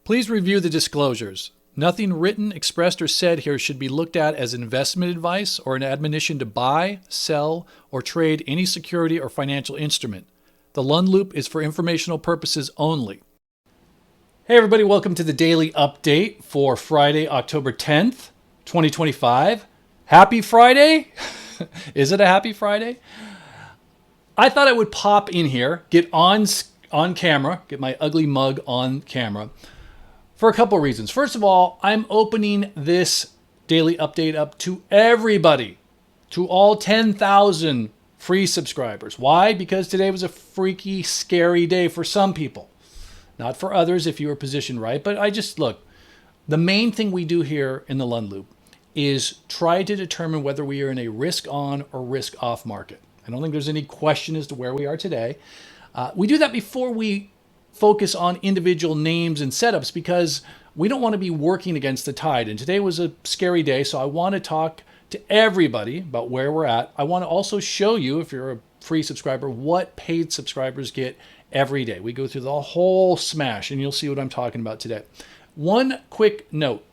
Please review the disclosures. Nothing written, expressed, or said here should be looked at as investment advice or an admonition to buy, sell, or trade any security or financial instrument. The Lund Loop is for informational purposes only. Hey everybody, welcome to the daily update for Friday, October 10th, 2025. Happy Friday? Is it a happy Friday? I thought I would pop in here, get on camera, get my ugly mug on camera for a couple of reasons. First of all, I'm opening this daily update up to everybody, to all 10,000 free subscribers. Why? Because today was a freaky, scary day for some people. Not for others if you were positioned right, but look, the main thing we do here in the Lund Loop is try to determine whether we are in a risk on or risk off market. I don't think there's any question as to where we are today. We do that before we focus on individual names and setups because we don't want to be working against the tide. And today was a scary day, so I want to talk to everybody about where we're at. I want to also show you, if you're a free subscriber, what paid subscribers get every day. We go through the whole smash, and you'll see what I'm talking about today. One quick note.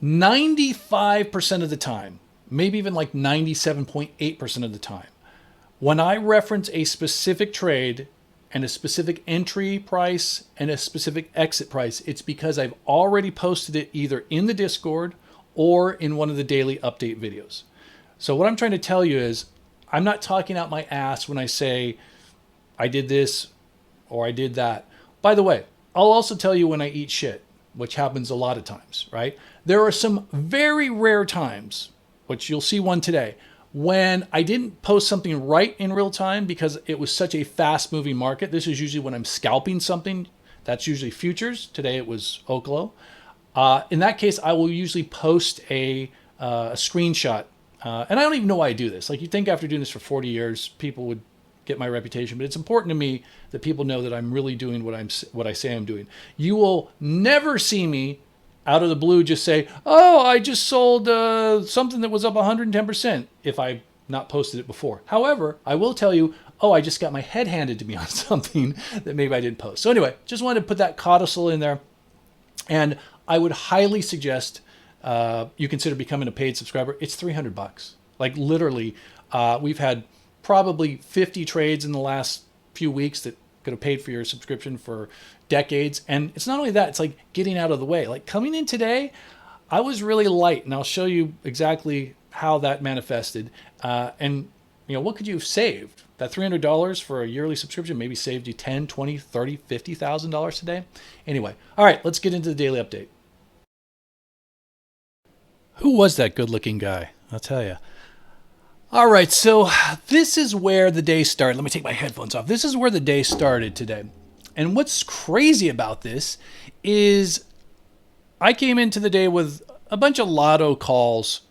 95% of the time, maybe even like 97.8% of the time, when I reference a specific trade and a specific entry price and a specific exit price, it's because I've already posted it either in the Discord or in one of the daily update videos. So what I'm trying to tell you is I'm not talking out my ass when I say I did this or I did that. By the way, I'll also tell you when I eat shit, which happens a lot of times, right? There are some very rare times, which you'll see one today, when I didn't post something right in real time because it was such a fast moving market. This is usually when I'm scalping something. That's usually futures. Today it was Oklo. In that case, I will usually post a screenshot. And I don't even know why I do this. Like, you'd think after doing this for 40 years, people would get my reputation, but it's important to me that people know that I'm really doing what I say I'm doing. You will never see me out of the blue just say, oh, I just sold something that was up 110% if I've not posted it before. However, I will tell you, oh, I just got my head handed to me on something that maybe I didn't post. So anyway, just wanted to put that codicil in there. And I would highly suggest you consider becoming a paid subscriber. It's $300. Like, literally, we've had probably 50 trades in the last few weeks that could have paid for your subscription for decades. And it's not only that, it's like getting out of the way. Like, coming in today, I was really light, and I'll show you exactly how that manifested. And what could you have saved? That $300 for a yearly subscription maybe saved you $10, $20, $30, $50,000 today. Anyway, all right, let's get into the daily update. Who was that good-looking guy? I'll tell you. All right, so this is where the day started. Let me take my headphones off. This is where the day started today. And what's crazy about this is I came into the day with a bunch of lotto calls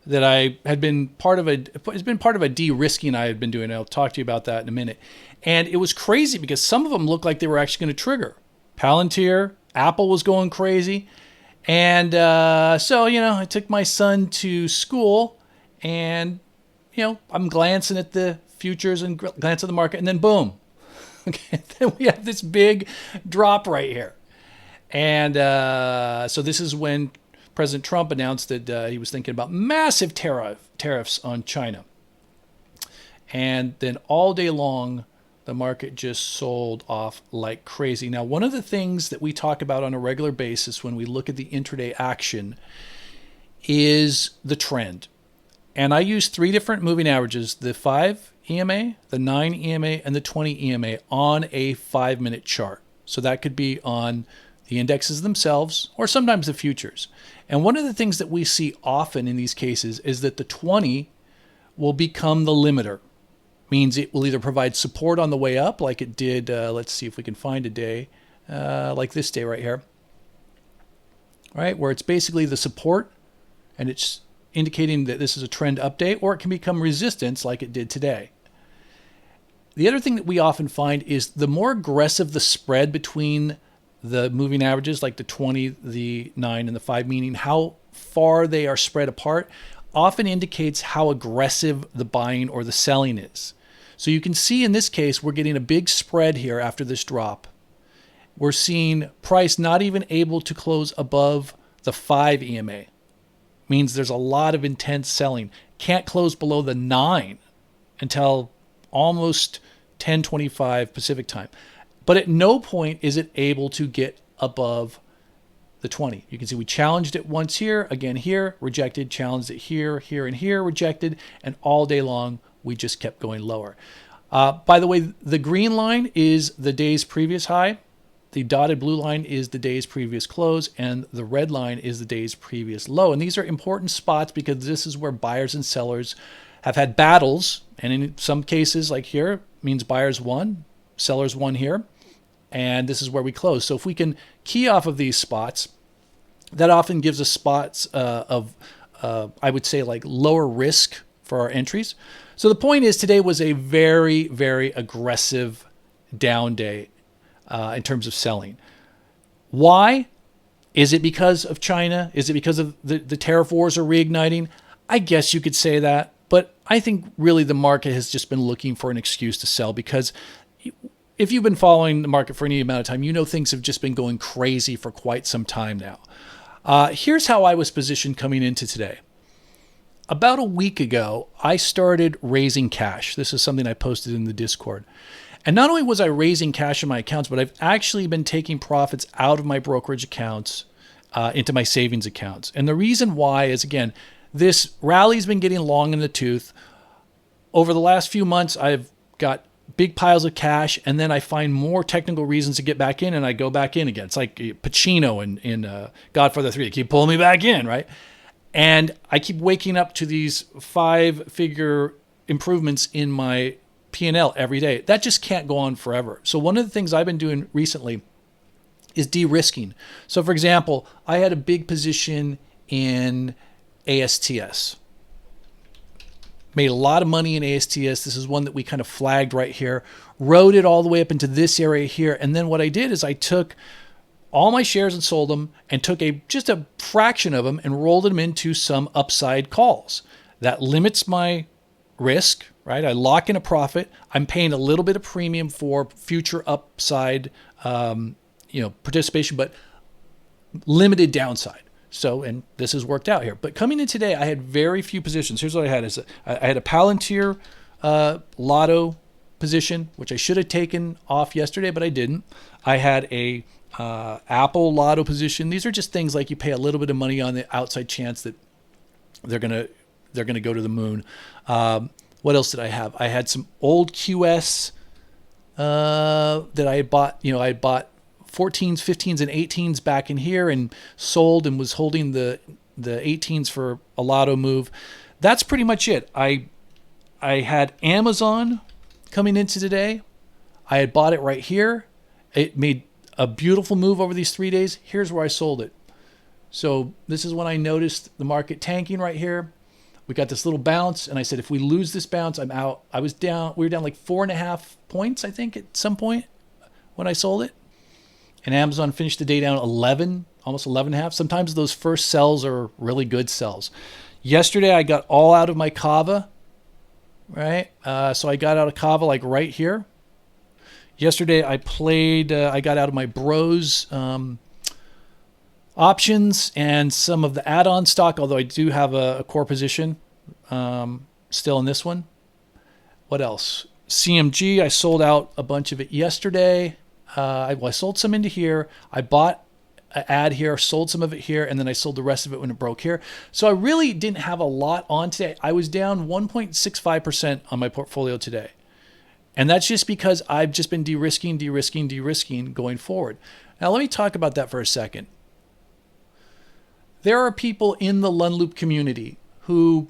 that I had been part of it's been part of a de-risking I had been doing. I'll talk to you about that in a minute. And it was crazy because some of them looked like they were actually going to trigger. Palantir, Apple was going crazy. And so, I took my son to school and I'm glancing at the futures and glance at the market, and then boom. Okay, then we have this big drop right here. And so this is when President Trump announced that he was thinking about massive tariffs on China. And then all day long, the market just sold off like crazy. Now, one of the things that we talk about on a regular basis when we look at the intraday action is the trend. And I use 3 different moving averages, the 5 EMA, the 9 EMA, and the 20 EMA on a 5-minute chart. So that could be on the indexes themselves or sometimes the futures. And one of the things that we see often in these cases is that the 20 will become the limiter. Means it will either provide support on the way up like it did, let's see if we can find a day, like this day right here. Right, where it's basically the support and it's indicating that this is a trend update, or it can become resistance like it did today. The other thing that we often find is the more aggressive the spread between the moving averages, like the 20, the 9, and the 5, meaning how far they are spread apart, often indicates how aggressive the buying or the selling is. So you can see in this case, we're getting a big spread here after this drop. we're seeing price not even able to close above the 5 EMA. Means there's a lot of intense selling. Can't close below the 9 until almost 10:25 Pacific time. But at no point is it able to get above the 20. You can see we challenged it once here, again here, rejected, challenged it here, here, and here, rejected, and all day long we just kept going lower. By the way, the green line is the day's previous high. The dotted blue line is the day's previous close, and the red line is the day's previous low. And these are important spots because this is where buyers and sellers have had battles. And in some cases, like here, means buyers won, sellers won here. And this is where we close. So if we can key off of these spots, that often gives us spots of, I would say, like lower risk for our entries. So the point is today was a very, very aggressive down day in terms of selling. Why? Is it because of China? Is it because of the tariff wars are reigniting? I guess you could say that. But I think really the market has just been looking for an excuse to sell because if you've been following the market for any amount of time, you know things have just been going crazy for quite some time now. Here's how I was positioned coming into today. About a week ago, I started raising cash. This is something I posted in the Discord. And not only was I raising cash in my accounts, but I've actually been taking profits out of my brokerage accounts into my savings accounts. And the reason why is, again, this rally's been getting long in the tooth. Over the last few months, I've got big piles of cash, and then I find more technical reasons to get back in, and I go back in again. It's like Pacino in Godfather 3. They keep pulling me back in, right? And I keep waking up to these 5-figure improvements in my P&L every day. That just can't go on forever. So one of the things I've been doing recently is de-risking. So for example, I had a big position in ASTS. Made a lot of money in ASTS. This is one that we kind of flagged right here. Rode it all the way up into this area here. And then what I did is I took all my shares and sold them and took just a fraction of them and rolled them into some upside calls. That limits my risk, right? I lock in a profit. I'm paying a little bit of premium for future upside, participation, but limited downside. So, and this has worked out here. But coming in today, I had very few positions. Here's what I had: I had a Palantir Lotto position, which I should have taken off yesterday, but I didn't. I had a Apple Lotto position. These are just things like you pay a little bit of money on the outside chance that they're gonna go to the moon. What else did I have? I had some old QS that I had bought. I bought 14s, 15s, and 18s back in here and sold and was holding the 18s for a Lotto move. That's pretty much it. I had Amazon coming into today. I had bought it right here. It made a beautiful move over these 3 days. Here's where I sold it. So this is when I noticed the market tanking right here. We got this little bounce, and I said, if we lose this bounce, I'm out. We were down like 4.5 points, I think, at some point when I sold it. And Amazon finished the day down 11, almost 11.5. Sometimes those first sells are really good sells. Yesterday, I got all out of my Kava, right? So I got out of Kava like right here. Yesterday, I got out of my Bros options and some of the add-on stock, although I do have a core position still in this one. What else? CMG, I sold out a bunch of it yesterday. I sold some into here. I bought an ad here, sold some of it here, and then I sold the rest of it when it broke here. So I really didn't have a lot on today. I was down 1.65% on my portfolio today. And that's just because I've just been de-risking going forward. Now let me talk about that for a second. There are people in the Lund Loop community who,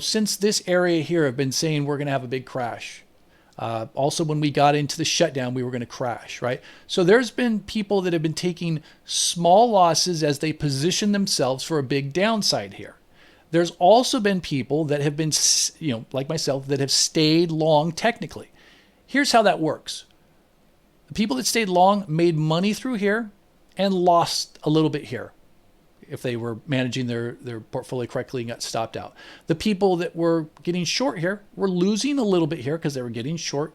since this area here have been saying we're going to have a big crash. Also, when we got into the shutdown, we were going to crash, right? So there's been people that have been taking small losses as they position themselves for a big downside here. There's also been people that have been, like myself, that have stayed long technically. Here's how that works. The people that stayed long made money through here and lost a little bit here if they were managing their portfolio correctly and got stopped out. The people that were getting short here were losing a little bit here because they were getting short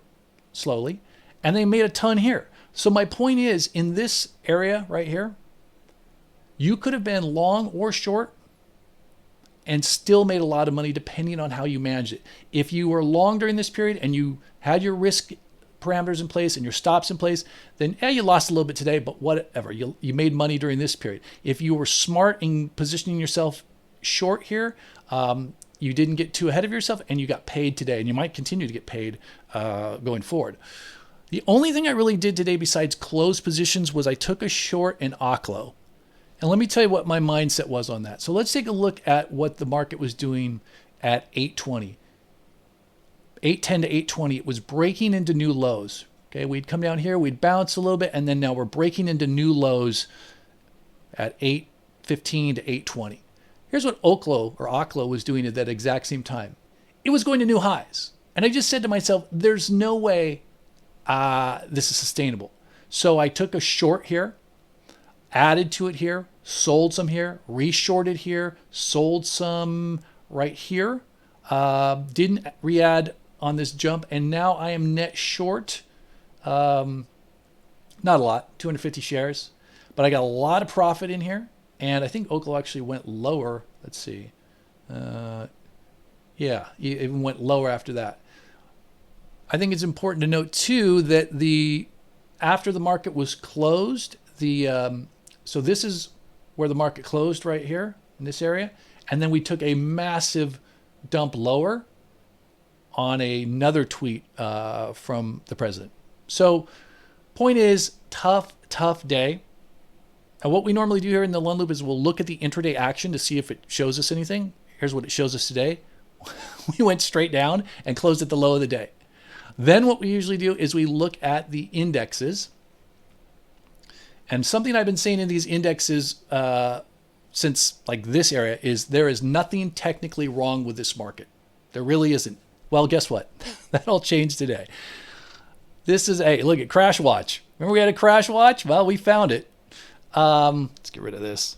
slowly, and they made a ton here. So my point is, in this area right here, you could have been long or short and still made a lot of money depending on how you manage it. If you were long during this period and you had your risk parameters in place and your stops in place, then you lost a little bit today, but whatever. You made money during this period. If you were smart in positioning yourself short here, you didn't get too ahead of yourself and you got paid today, and you might continue to get paid going forward. The only thing I really did today besides close positions was I took a short in Oklo. And let me tell you what my mindset was on that. So let's take a look at what the market was doing at 820. 810 to 820, it was breaking into new lows. Okay, we'd come down here, we'd bounce a little bit, and then now we're breaking into new lows at 815 to 820. Here's what Oklo was doing at that exact same time. It was going to new highs. And I just said to myself, there's no way this is sustainable. So I took a short here, added to it here, sold some here, reshorted here, sold some right here, didn't re-add on this jump, and now I am net short, not a lot, 250 shares, but I got a lot of profit in here, and I think Oklo actually went lower. Let's see. Yeah, it even went lower after that. I think it's important to note too that after the market was closed, so this is where the market closed right here in this area. And then we took a massive dump lower on another tweet from the president. So point is, tough day. And what we normally do here in the Lund Loop is we'll look at the intraday action to see if it shows us anything. Here's what it shows us today. We went straight down and closed at the low of the day. Then what we usually do is we look at the indexes. And something I've been saying in these indexes since like this area is there is nothing technically wrong with this market. There really isn't. Well, guess what? That all changed today. This is look at Crash Watch. Remember we had a Crash Watch? Well, we found it. Let's get rid of this.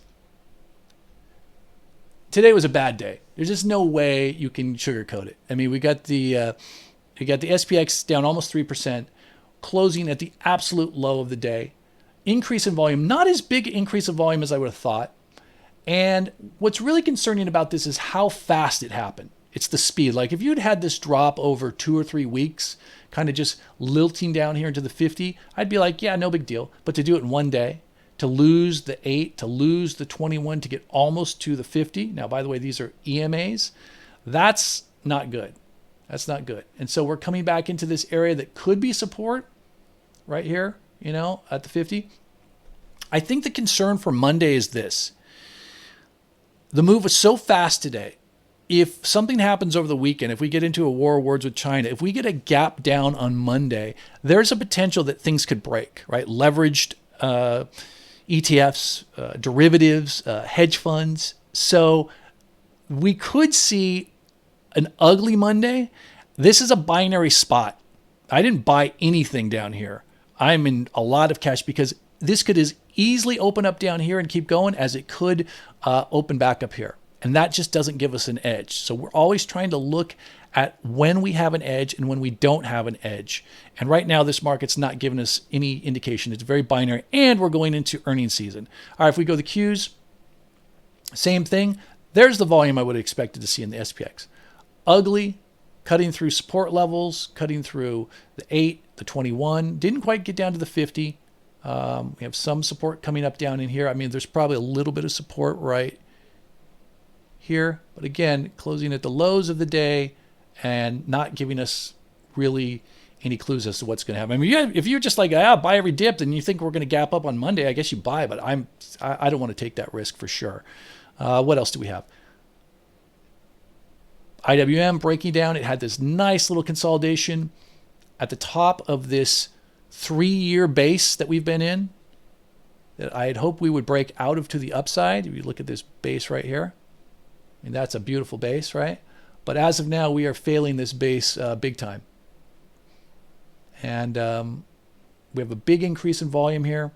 Today was a bad day. There's just no way you can sugarcoat it. I mean, we got the SPX down almost 3%, closing at the absolute low of the day. Increase in volume, not as big an increase of volume as I would have thought. And what's really concerning about this is how fast it happened. It's the speed. Like if you'd had this drop over 2 or 3 weeks, kind of just lilting down here into the 50, I'd be like, yeah, no big deal. But to do it in one day, to lose the 8, to lose the 21, to get almost to the 50. Now, by the way, these are EMAs. That's not good. That's not good. And so we're coming back into this area that could be support right here, at the 50. I think the concern for Monday is this. The move was so fast today. If something happens over the weekend, if we get into a war of words with China, if we get a gap down on Monday, there's a potential that things could break, right? Leveraged ETFs, derivatives, hedge funds. So we could see an ugly Monday. This is a binary spot. I didn't buy anything down here. I'm in a lot of cash because this could as easily open up down here and keep going as it could open back up here. And that just doesn't give us an edge. So we're always trying to look at when we have an edge and when we don't have an edge. And right now, this market's not giving us any indication. It's very binary, and we're going into earnings season. All right, if we go to the Qs, same thing. There's the volume I would have expected to see in the SPX. Ugly, cutting through support levels, cutting through the 8, the 21. Didn't quite get down to the 50. We have some support coming up down in here. I mean, there's probably a little bit of support right here. But again, closing at the lows of the day and not giving us really any clues as to what's going to happen. I mean, if you're just like, buy every dip, then you think we're going to gap up on Monday, I guess you buy. But I don't want to take that risk for sure. What else do we have? IWM breaking down. It had this nice little consolidation at the top of this 3-year base that we've been in that I had hoped we would break out of to the upside. If you look at this base right here, I mean, that's a beautiful base, right? But as of now, we are failing this base big time. And we have a big increase in volume here.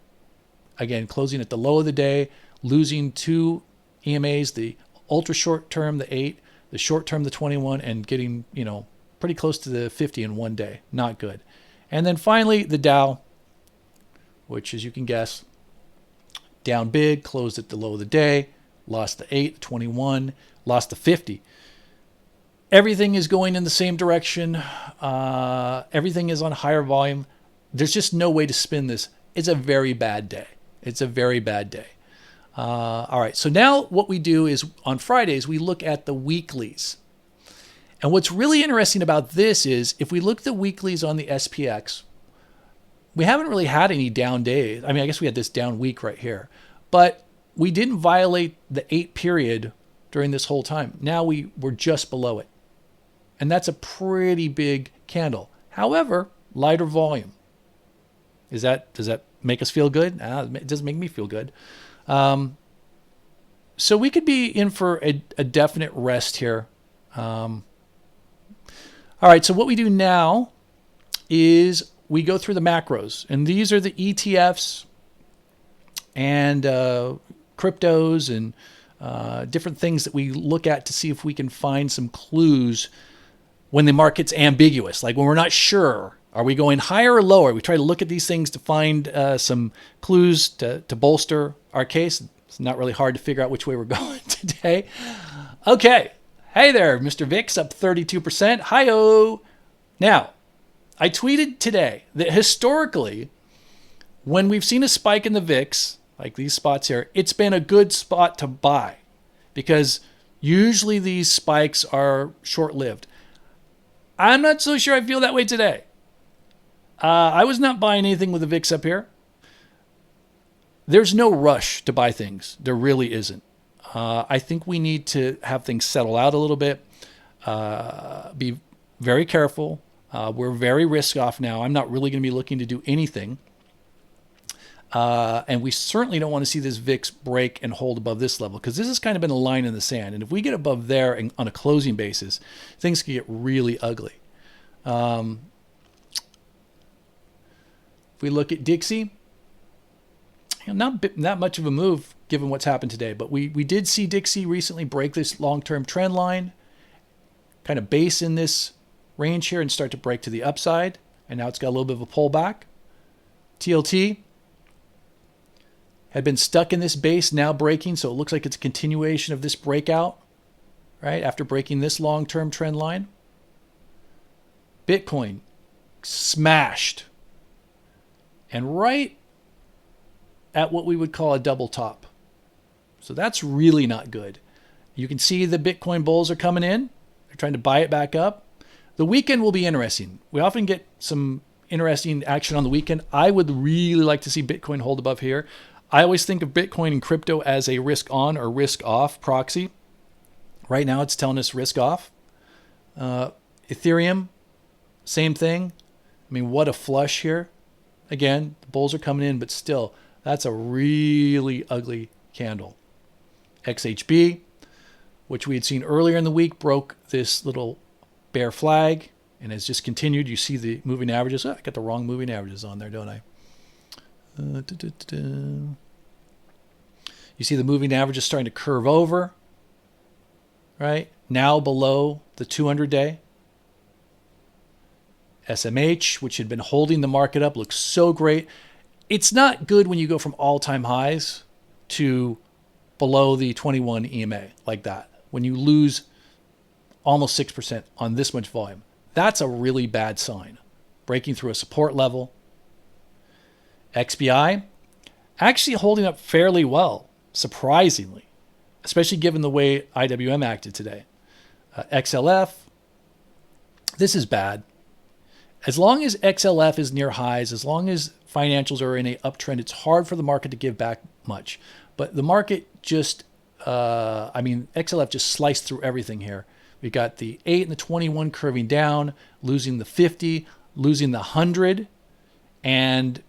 Again, closing at the low of the day, losing 2 EMAs, the ultra short term, the 8, the short term, the 21, and getting, pretty close to the 50 in one day. Not good. And then finally, the Dow. which, as you can guess, down big, closed at the low of the day, lost the 8, 21, lost the 50. Everything is going in the same direction. Everything is on higher volume. There's just no way to spin this. It's a very bad day. It's a very bad day. All right, so now what we do is on Fridays, we look at the weeklies. And what's really interesting about this is if we look at the weeklies on the SPX, we haven't really had any down days. I mean, I guess we had this down week right here, but we didn't violate the 8 period during this whole time. Now we're just below it. And that's a pretty big candle. However, lighter volume. Does that make us feel good? It doesn't make me feel good. So we could be in for a definite rest here. All right, so what we do now is we go through the macros. And these are the ETFs and cryptos and different things that we look at to see if we can find some clues when the market's ambiguous, like when we're not sure. Are we going higher or lower? We try to look at these things to find some clues to bolster our case. It's not really hard to figure out which way we're going today. Okay. Hey there, Mr. VIX up 32%. Hi-oh. Now, I tweeted today that historically, when we've seen a spike in the VIX, like these spots here, it's been a good spot to buy because usually these spikes are short-lived. I'm not so sure I feel that way today. I was not buying anything with the VIX up here. There's no rush to buy things. There really isn't. I think we need to have things settle out a little bit. Be very careful. We're very risk off now. I'm not really going to be looking to do anything. And we certainly don't want to see this VIX break and hold above this level because this has kind of been a line in the sand. And if we get above there and on a closing basis, things can get really ugly. If we look at Dixie, not much of a move given what's happened today, but we did see Dixie recently break this long-term trend line, kind of base in this range here and start to break to the upside. And now it's got a little bit of a pullback. TLT had been stuck in this base, now breaking, so it looks like it's a continuation of this breakout, right, after breaking this long-term trend line. Bitcoin smashed. And right at what we would call a double top. So that's really not good. You can see the Bitcoin bulls are coming in. They're trying to buy it back up. The weekend will be interesting. We often get some interesting action on the weekend. I would really like to see Bitcoin hold above here. I always think of Bitcoin and crypto as a risk on or risk off proxy. Right now it's telling us risk off. Ethereum, same thing. I mean, what a flush here. Again, the bulls are coming in, but still, that's a really ugly candle. XHB, which we had seen earlier in the week, broke this little bear flag and has just continued. You see the moving averages. I got the wrong moving averages on there, don't I? You see the moving averages starting to curve over, right? Now below the 200-day. SMH, which had been holding the market up, looks so great. It's not good when you go from all-time highs to below the 21 EMA like that. When you lose almost 6% on this much volume, that's a really bad sign. Breaking through a support level. XBI actually holding up fairly well, surprisingly, especially given the way IWM acted today. XLF, this is bad. As long as XLF is near highs, as long as financials are in an uptrend, it's hard for the market to give back much. But the market just, XLF just sliced through everything here. We got the 8 and the 21 curving down, losing the 50, losing the 100, and,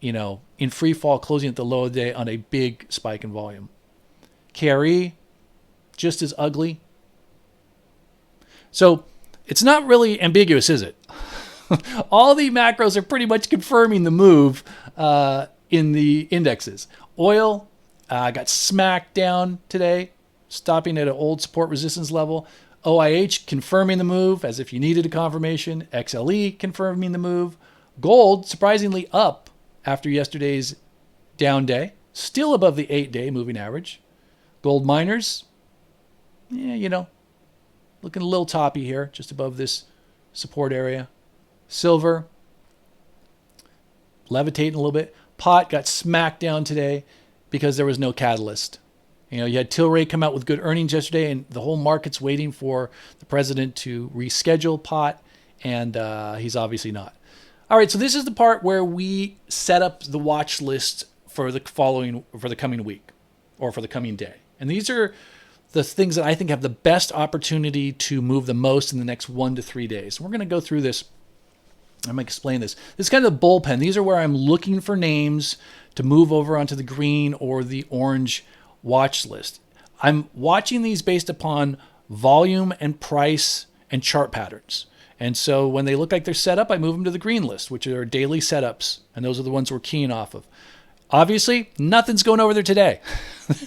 in free fall, closing at the low of the day on a big spike in volume. KRE, just as ugly. So it's not really ambiguous, is it? All the macros are pretty much confirming the move in the indexes. Oil got smacked down today, stopping at an old support resistance level. OIH confirming the move as if you needed a confirmation. XLE confirming the move. Gold surprisingly up after yesterday's down day, still above the 8-day moving average. Gold miners, looking a little toppy here, just above this support area. Silver, levitating a little bit. Pot got smacked down today because there was no catalyst. You had Tilray come out with good earnings yesterday, and the whole market's waiting for the president to reschedule pot, and he's obviously not. All right, so this is the part where we set up the watch list for the coming week or for the coming day. And these are the things that I think have the best opportunity to move the most in the next 1 to 3 days. We're going to go through this. I'm going to explain this. This is kind of the bullpen. These are where I'm looking for names to move over onto the green or the orange watch list. I'm watching these based upon volume and price and chart patterns. And so when they look like they're set up, I move them to the green list, which are daily setups. And those are the ones we're keying off of. Obviously, nothing's going over there today.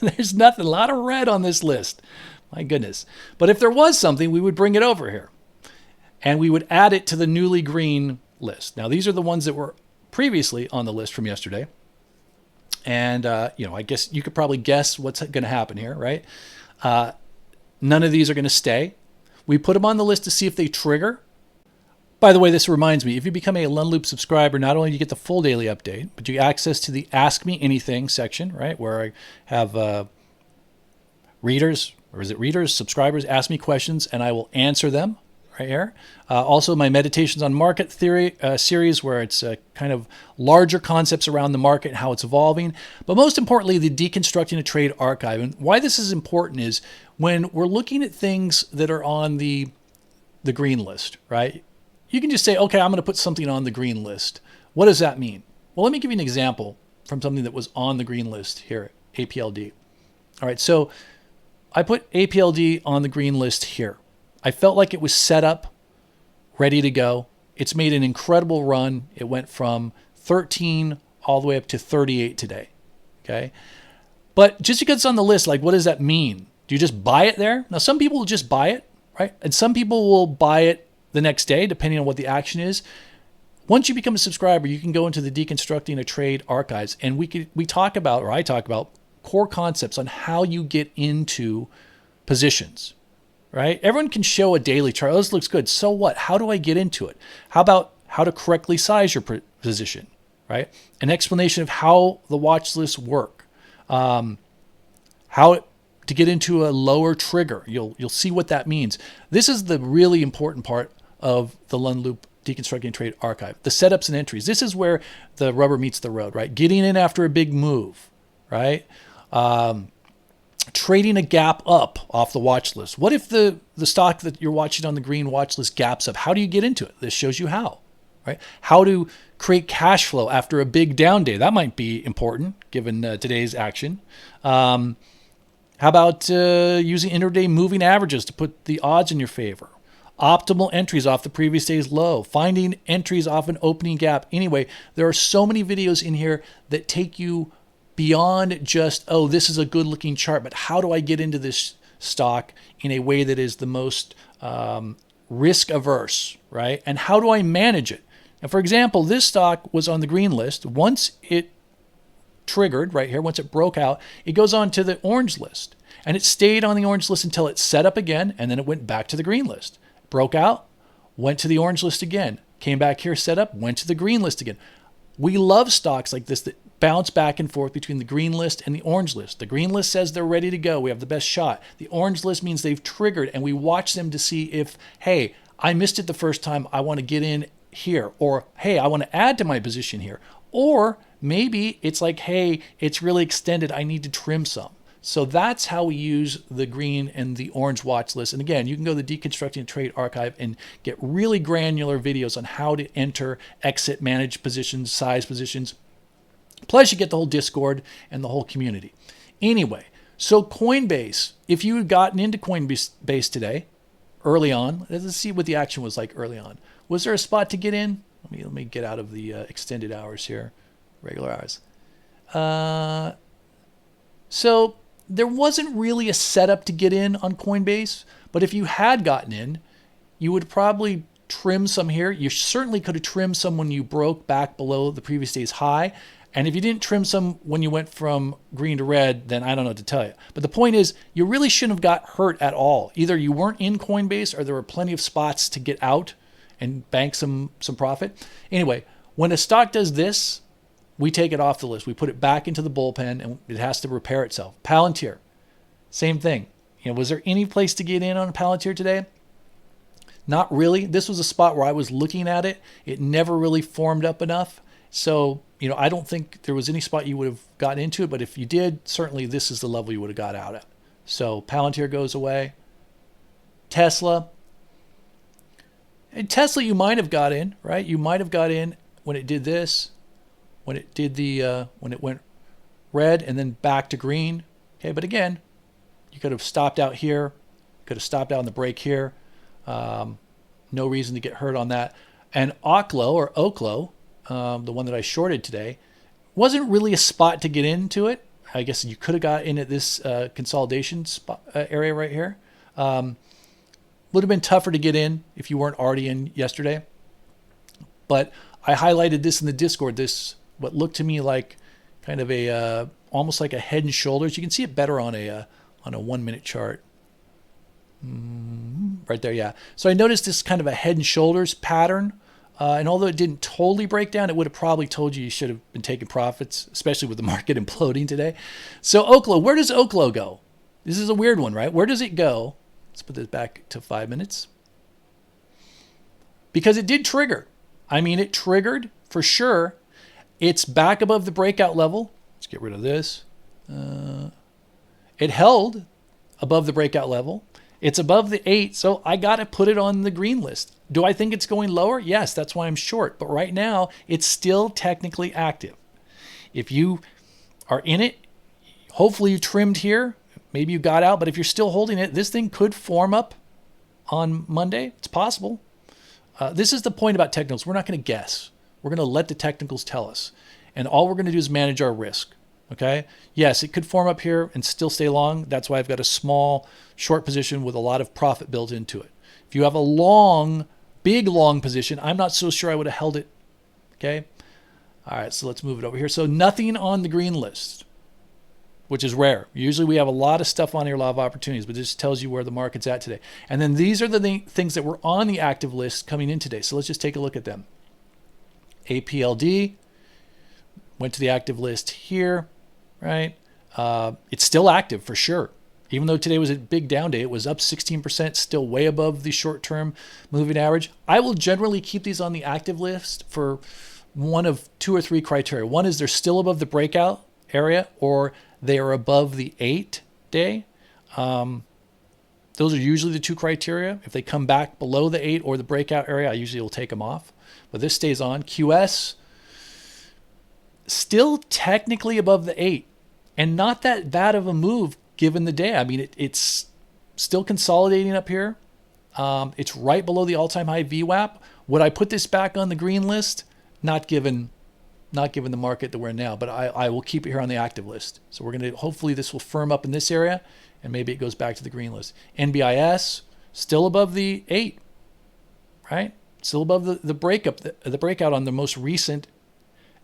There's nothing, a lot of red on this list. My goodness. But if there was something, we would bring it over here. And we would add it to the newly green list. Now, these are the ones that were previously on the list from yesterday. And, I guess you could probably guess what's going to happen here, right? None of these are going to stay. We put them on the list to see if they trigger. By the way, this reminds me, if you become a Lund Loop subscriber, not only do you get the full daily update, but you get access to the Ask Me Anything section, right? Where I have subscribers ask me questions, and I will answer them right here. Also, my Meditations on Market Theory series, where it's kind of larger concepts around the market and how it's evolving. But most importantly, the Deconstructing a Trade archive. And why this is important is when we're looking at things that are on the green list, right? You can just say, okay, I'm going to put something on the green list. What does that mean? Well, let me give you an example from something that was on the green list here, APLD. All right, so I put APLD on the green list here. I felt like it was set up, ready to go. It's made an incredible run. It went from 13 all the way up to 38 today, okay? But just because it's on the list, like, what does that mean? Do you just buy it there? Now, some people will just buy it, right? And some people will buy it the next day, depending on what the action is. Once you become a subscriber, you can go into the Deconstructing a Trade archives, and I talk about core concepts on how you get into positions, right? Everyone can show a daily chart. Oh, this looks good. So what? How do I get into it? How about how to correctly size your position, right? An explanation of how the watch lists work, how to get into a lower trigger. You'll see what that means. This is the really important part of the Lund Loop Deconstructing a Trade archive. The setups and entries. This is where the rubber meets the road, right? Getting in after a big move, right? Trading a gap up off the watch list. What if the stock that you're watching on the green watch list gaps up? How do you get into it? This shows you how, right? How to create cash flow after a big down day. That might be important given today's action. How about using intraday moving averages to put the odds in your favor? Optimal entries off the previous day's low, finding entries off an opening gap. Anyway, there are so many videos in here that take you beyond just, oh, this is a good looking chart, but how do I get into this stock in a way that is the most risk averse, right? And how do I manage it? Now, for example, this stock was on the green list. Once it triggered right here, once it broke out, it goes on to the orange list. And it stayed on the orange list until it set up again, and then it went back to the green list. Broke out, went to the orange list again, came back here, set up, went to the green list again. We love stocks like this that bounce back and forth between the green list and the orange list. The green list says they're ready to go. We have the best shot. The orange list means they've triggered, and we watch them to see if, hey, I missed it the first time. I want to get in here. Or, hey, I want to add to my position here. Or maybe it's like, hey, it's really extended. I need to trim some. So that's how we use the green and the orange watch list. And again, you can go to the Deconstructing a Trade archive and get really granular videos on how to enter, exit, manage positions, size positions. Plus you get the whole Discord and the whole community. Anyway, so Coinbase, if you had gotten into Coinbase today, early on, let's see what the action was like early on. Was there a spot to get in? Let me get out of the extended hours here, regular hours. So there wasn't really a setup to get in on Coinbase, but if you had gotten in, you would probably trimmed some here. You certainly could have trimmed some when you broke back below the previous day's high. And if you didn't trim some when you went from green to red, then I don't know what to tell you. But the point is, you really shouldn't have got hurt at all. Either you weren't in Coinbase or there were plenty of spots to get out and bank some profit. Anyway, when a stock does this, we take it off the list. We put it back into the bullpen and it has to repair itself. Palantir, same thing. Was there any place to get in on Palantir today? Not really. This was a spot where I was looking at it. It never really formed up enough. So, I don't think there was any spot you would have gotten into it, but if you did, certainly this is the level you would have got out at. So Palantir goes away. Tesla. And Tesla you might have got in, right? You might have got in when it did this, when it did when it went red and then back to green. Okay, but again, you could have stopped out here, could have stopped out on the break here. No reason to get hurt on that. And Oklo, the one that I shorted today, wasn't really a spot to get into it. I guess you could have got in at this consolidation spot, area right here. Would have been tougher to get in if you weren't already in yesterday. But I highlighted this in the Discord, this what looked to me like kind of a almost like a head and shoulders. You can see it better on a 1 minute chart. Right there, yeah. So I noticed this kind of a head and shoulders pattern. And although it didn't totally break down, it would have probably told you should have been taking profits, especially with the market imploding today. So Oklo, where does Oklo go? This is a weird one, right? Where does it go? Let's put this back to 5 minutes. Because it did trigger. I mean, it triggered for sure. It's back above the breakout level. Let's get rid of this. It held above the breakout level. It's above the 8, so I got to put it on the green list. Do I think it's going lower? Yes, that's why I'm short. But right now, it's still technically active. If you are in it, hopefully you trimmed here. Maybe you got out, but if you're still holding it, this thing could form up on Monday. It's possible. This is the point about technicals. We're not going to guess. We're going to let the technicals tell us. And all we're going to do is manage our risk. Okay. Yes, it could form up here and still stay long. That's why I've got a small short position with a lot of profit built into it. If you have a long, big long position, I'm not so sure I would have held it. Okay. All right. So let's move it over here. So nothing on the green list, which is rare. Usually we have a lot of stuff on here, a lot of opportunities, but this tells you where the market's at today. And then these are the things that were on the active list coming in today. So let's just take a look at them. APLD went to the active list here. Right? It's still active for sure. Even though today was a big down day, it was up 16%, still way above the short-term moving average. I will generally keep these on the active list for one of 2 or 3 criteria. One is they're still above the breakout area or they are above the 8-day. Those are usually the 2 criteria. If they come back below the 8 or the breakout area, I usually will take them off. But this stays on. QS, still technically above the 8. And not that bad of a move given the day. I mean, it's still consolidating up here. It's right below the all-time high VWAP. Would I put this back on the green list? Not given the market that we're in now, but I will keep it here on the active list. So we're going to, hopefully this will firm up in this area and maybe it goes back to the green list. NBIS, still above the 8, right? Still above the breakout on the most recent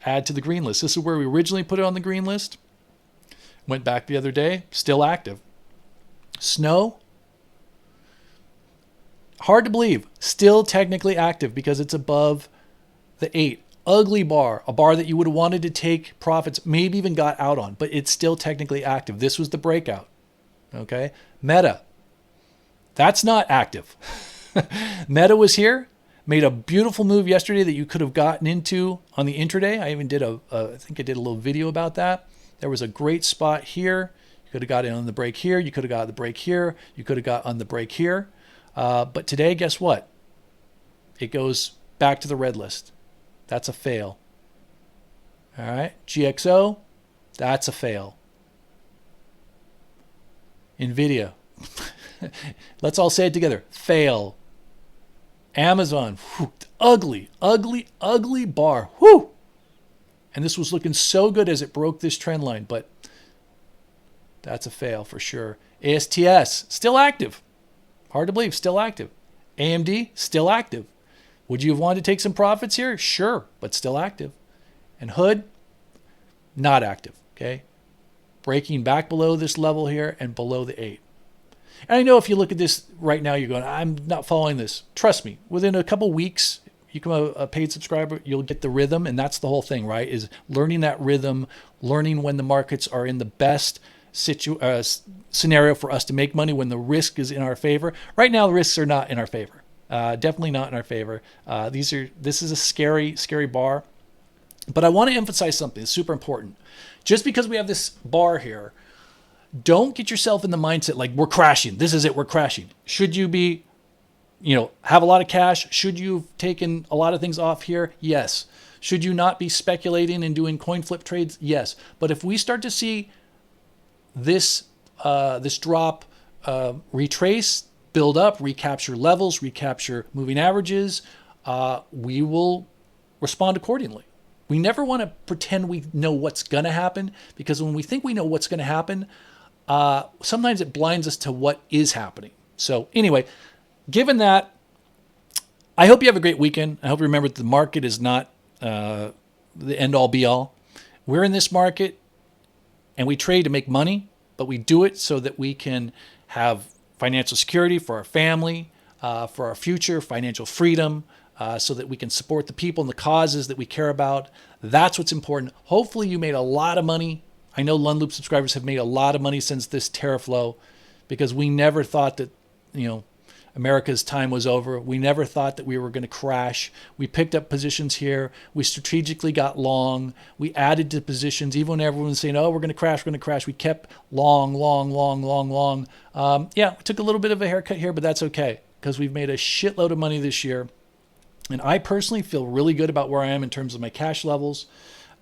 add to the green list. This is where we originally put it on the green list. Went back the other day, still active. Snow, hard to believe, still technically active because it's above the 8. Ugly bar, a bar that you would have wanted to take profits, maybe even got out on, but it's still technically active. This was the breakout. Okay. Meta, that's not active. Meta was here, made a beautiful move yesterday that you could have gotten into on the intraday. I even did I think I did a little video about that. There was a great spot here. You could have got in on the break here. You could have got the break here. You could have got on the break here. But today, guess what? It goes back to the red list. That's a fail. All right. GXO, that's a fail. NVIDIA. Let's all say it together. Fail. Amazon. Whew, ugly, ugly, ugly bar. Whew. And this was looking so good as it broke this trend line, but that's a fail for sure. ASTS, still active. Hard to believe, still active. AMD, still active. Would you have wanted to take some profits here? Sure, but still active. And Hood, not active, okay? Breaking back below this level here and below the 8. And I know if you look at this right now, you're going, I'm not following this. Trust me, within a couple weeks, you become a paid subscriber, you'll get the rhythm. And that's the whole thing, right? Is learning that rhythm, learning when the markets are in the best scenario for us to make money, when the risk is in our favor. Right now, the risks are not in our favor. Definitely not in our favor. This is a scary, scary bar. But I want to emphasize something that's super important. Just because we have this bar here, don't get yourself in the mindset like we're crashing. This is it. We're crashing. Should you be, have a lot of cash? Should you have taken a lot of things off here? Yes. Should you not be speculating and doing coin flip trades? Yes. But if we start to see this drop retrace, build up, recapture levels, recapture moving averages, we will respond accordingly. We never want to pretend we know what's going to happen, because when we think we know what's going to happen, sometimes it blinds us to what is happening. So anyway, given that, I hope you have a great weekend. I hope you remember that the market is not the end all be all. We're in this market and we trade to make money, but we do it so that we can have financial security for our family, for our future, financial freedom, so that we can support the people and the causes that we care about. That's what's important. Hopefully you made a lot of money. I know Lund Loop subscribers have made a lot of money since this tariff low, because we never thought that, America's time was over. We never thought that we were going to crash. We picked up positions here. We strategically got long. We added to positions. Even when everyone was saying, oh, we're going to crash, we kept long. We took a little bit of a haircut here, but that's okay, because we've made a shitload of money this year. And I personally feel really good about where I am in terms of my cash levels,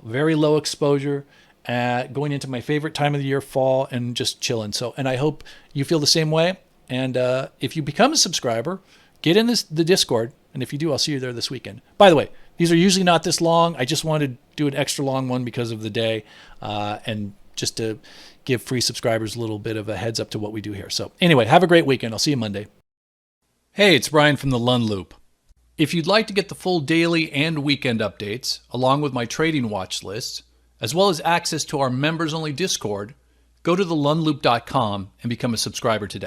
very low exposure, going into my favorite time of the year, fall, and just chilling. And I hope you feel the same way. And if you become a subscriber, get in the Discord. And if you do, I'll see you there this weekend. By the way, these are usually not this long. I just wanted to do an extra long one because of the day, and just to give free subscribers a little bit of a heads up to what we do here. So anyway, have a great weekend. I'll see you Monday. Hey, it's Brian from the Lund Loop. If you'd like to get the full daily and weekend updates, along with my trading watch lists, as well as access to our members-only Discord, go to thelundloop.com and become a subscriber today.